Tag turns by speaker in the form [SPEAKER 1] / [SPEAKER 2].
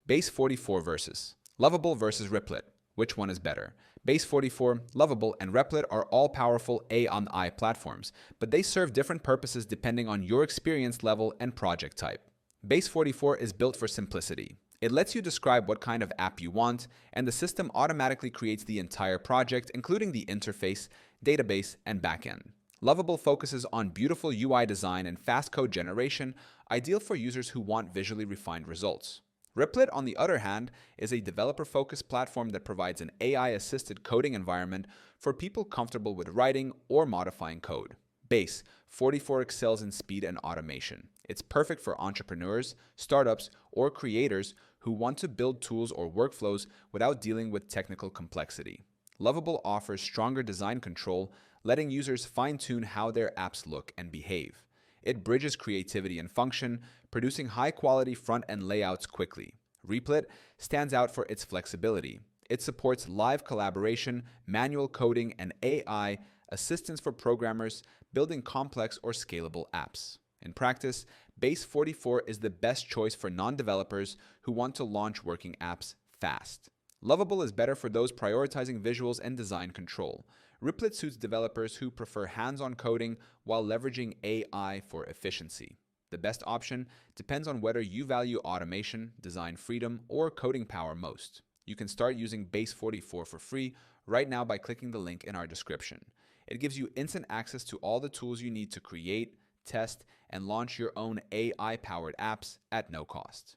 [SPEAKER 1] Base44 versus Lovable versus Replit. Which one is better? Base44, Lovable, and Replit are all powerful AI platforms, but they serve different purposes depending on your experience level and project type. Base44 is built for simplicity. It lets you describe what kind of app you want, and the system automatically creates the entire project, including the interface, database, and backend. Lovable focuses on beautiful UI design and fast code generation, ideal for users who want visually refined results. Replit, on the other hand, is a developer-focused platform that provides an AI-assisted coding environment for people comfortable with writing or modifying code. Base44 excels in speed and automation. It's perfect for entrepreneurs, startups, or creators who want to build tools or workflows without dealing with technical complexity. Lovable offers stronger design control, letting users fine-tune how their apps look and behave. It bridges creativity and function, producing high-quality front-end layouts quickly. Replit stands out for its flexibility. It supports live collaboration, manual coding, and AI assistance for programmers building complex or scalable apps. In practice, Base44 is the best choice for non-developers who want to launch working apps fast. Lovable is better for those prioritizing visuals and design control. Replit suits developers who prefer hands-on coding while leveraging AI for efficiency. The best option depends on whether you value automation, design freedom, or coding power most. You can start using Base44 for free right now by clicking the link in our description. It gives you instant access to all the tools you need to create, test, and launch your own AI-powered apps at no cost.